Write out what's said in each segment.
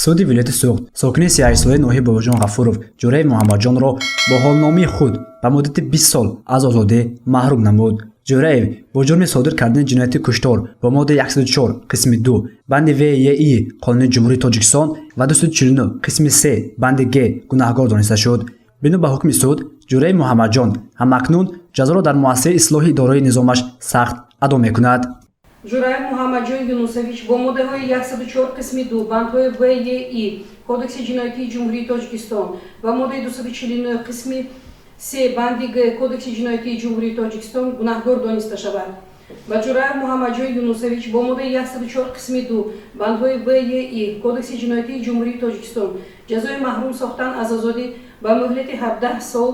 суди вилояти суғд сокини 38 солаи ноҳияи бобоҷон ғафуров ҷураи муҳаммадҷонро бо ҳолномаи худ ба муддати 20 сол аз озодӣ маҳрум намуд. ҷураев бо ҷурми содир кардани ҷинояти куштор бо моддаи 104 қисми 2 банди ВЕИ қонуни ҷумҳурии Тоҷикистон ва 249 қисми 3 банди Г гунаҳгор дониста шуд. бино ба ҳукми суд ҷураи муҳаммадҷон ҳамакнун ҷазоро дар муассисаи ислоҳи идораи низомаш сахт адо мекунад. ҷураев муҳаммадҷон Юнусович бо моддаҳои 104 қисми 2 бандҳои ВЕИ кодекси ҷиноятии ҷумҳурии Тоҷикистон ва моддаи 249 қисми 3 банди Г кодекси ҷиноятии ҷумҳурии Тоҷикистон гунаҳгор дониста шавад. ба ҷураев муҳаммадҷон Юнусович бо моддаи 104 қисми 2 бандҳои ВЕИ кодекси ҷиноятии ҷумҳурии Тоҷикистон ҷазои маҳрум сохтан аз озодӣ ба муҳлати 17 сол,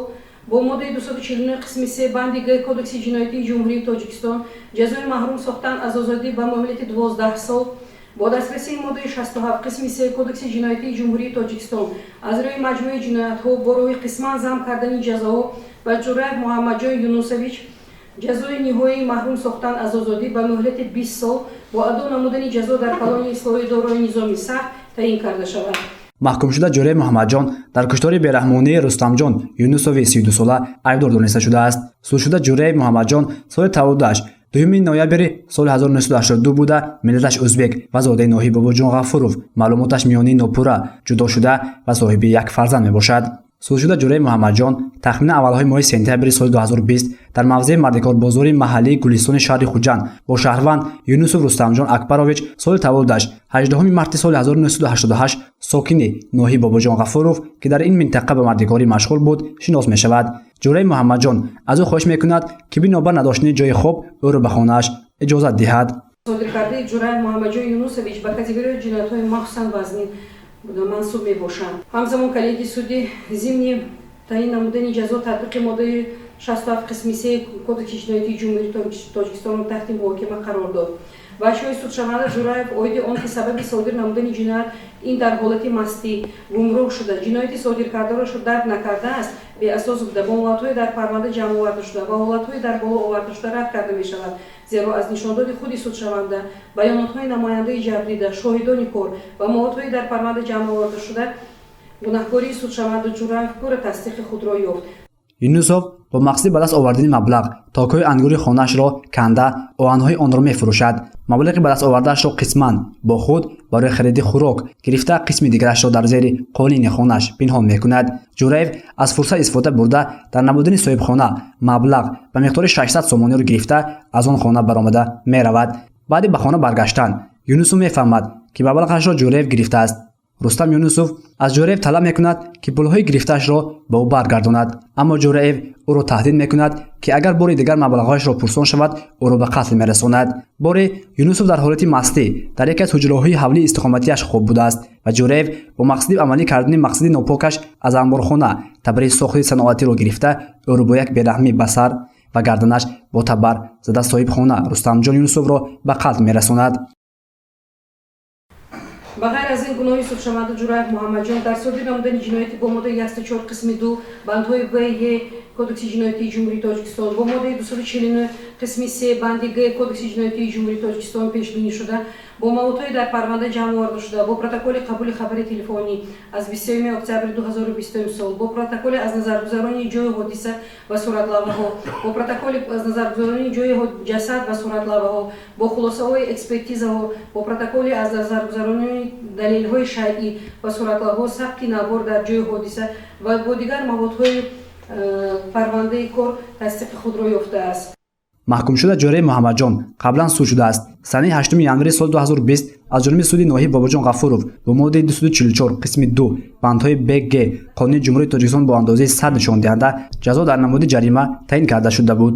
бо моддаи 249 қисми 3 банди Г кодекси ҷиноятии ҷумҳурии Тоҷикистон ҷазои маҳрум сохтан аз озодӣ ба муҳлати 12 сол, бо дастрасии моддаи 67 қисми 3 кодекси ҷиноятии ҷумҳурии Тоҷикистон аз рӯи маҷмӯи ҷиноятҳо бо роҳи қисман зам кардани ҷазоҳо ба ҷураев муҳаммадҷон Юнусович ҷазои ниҳоии маҳрум сохтан аз озодӣ ба муҳлати 20 сол бо аду намудани ҷазо дар калони ислоҳи идораи низоми сахт таъин карда шавад. маҳкумшуда ҷураи муҳаммадҷон дар куштори бераҳмонии Рустамҷон Юнусови 32 сола айбдор дониста шудааст. Судшуда ҷураи муҳаммадҷон соли таваллудаш 2 ноябри соли 1982 буда миллаташ ӯзбек ва зодаи ноҳияи Бобоҷон Ғафуров маълумоташ миёнии нопурра ҷудо шуда ва соҳиби як фарзанд мебошад. Судшуда ҷураи муҳаммадҷон тахминан аввалҳои моҳи сентябри соли 2020 дар мавзеи мардикорбозори маҳаллии Гулистони шаҳри Хуҷанд бо шаҳрванд Юнусов Рустамҷон Акбарович соли таваллудаш 18 марти соли 1988 сокини ноҳияи Бобоҷон Ғафуров ки дар ин минтақа ба мардикорӣ машғул буд шинос мешавад. ҷураи муҳаммадҷон аз ӯ хоҳиш мекунад ки бинобар надоштани ҷои хоб ӯро ба хонааш иҷозат диҳад. содиркардаи ҷураев муҳаммадҷон Юнусович ба категорияи ҷиноятҳои махсусан вазнин мансуб мебошанд. ҳамзамон калиди суди зимни таъин намудани ҷазо татбиқи моддаи 67 қисми 3 кодекси ҷиноятии ҷумҳурии Тоҷикистонро таҳти муҳокима қарор дод. ва ашёи судшаванда ҷураев оиди он ки сабаби содир намудани ҷиноят ин дар ҳолати мастӣ гумроҳ шуда ҷинояти содиркардаро дарк накардааст беасос буда бо ҳолатҳое дар парванда ҷамъ оварда шуда ва ҳолатҳое дар боло оварда шуда рад карда мешавад, зеро аз нишондоди худи судшаванда баёнотҳои намояндаи ҷабрида шоҳидони кор ва моҳотҳои дар парванда ҷамъ оварда шуда гунаҳкории судшаванда ҷураев пурра тасдиқи худро ёфт. Юнусов бо мақсади ба даст овардани маблағ токҳои ангури хонаашро канда оҳанҳои онро мефурӯшад. маблағи ба даст овардаашро қисман бо худ барои хариди хӯрок гирифта қисми дигарашро дар зери қолини хонааш пинҳон мекунад. ҷураев аз фурсат истифода бурда дар намудани соҳибхона маблағ ба миқдори 600 сомониро гирифта аз он хона баромада меравад. баъди ба хона баргаштан Юнусов мефаҳмад ки маблағашро ҷураев гирифтааст. Рустам Юнусов аз ҷураев талаб мекунад ки пулҳои гирифтаашро ба ӯ баргардонад, аммо ҷураев ӯро таҳдид мекунад ки агар бори дигар маблағҳояшро пурсон шавад ӯро ба қатл мерасонад. боре Юнусов дар ҳолати мастӣ дар яке аз ҳуҷраҳои ҳавлии истиқоматиаш хоб будааст ва ҷураев бо мақсади амалӣ кардани мақсади нопокаш аз анборхона табари сохти саноатиро гирифта ӯро бо як бераҳмӣ ба сар ва гарданаш бо табар зада соҳибхона Рустамҷон Юнусовро ба қатл мерасонад. ба ғайр аз ин гуноҳи судшаванда ҷураев муҳаммадҷон дар содир намудани ҷинояти бо моддаи 104 қисми 2 бандҳои ВЕ кодекси ҷиноятии ҷумҳурии Тоҷикистон бо моддаи 249 қисми 3 банди Г кодекси ҷиноятии ҷумҳурии Тоҷикистон пешбинӣ шуда бо маводҳои дар парванда ҷамъ оварда шуда бо протоколи қабули хабари телефонӣ аз 23 октябри 2020 сол, бо протоколи аз назаргузаронии ҷои ҳодиса ва суратлавҳаҳо, бо протоколи аз назаргузаронии ҷои ҷасад ва суратлавҳаҳо, бо хулосаҳои экспертизаҳо, бо протоколи аз назаргузаронии далелҳои шаръӣ ва суратлавҳаҳо сабти навбор дар ҷои ҳодиса ва бо дигар маводҳои парвандаи кор тасдиқи худро ёфтааст. маҳкумшуда ҷураи муҳаммадҷон қаблан суд шудааст. санаи 8 январи соли 2020 аз ҷониби суди ноҳияи Бобоҷон Ғафуров бо моддаи 244 қисми 2 бандҳои БГ қонуни ҷумҳурии Тоҷикистон бо андозаи 100 нишондиҳанда ҷазо дар намуди ҷарима таъин карда шуда буд.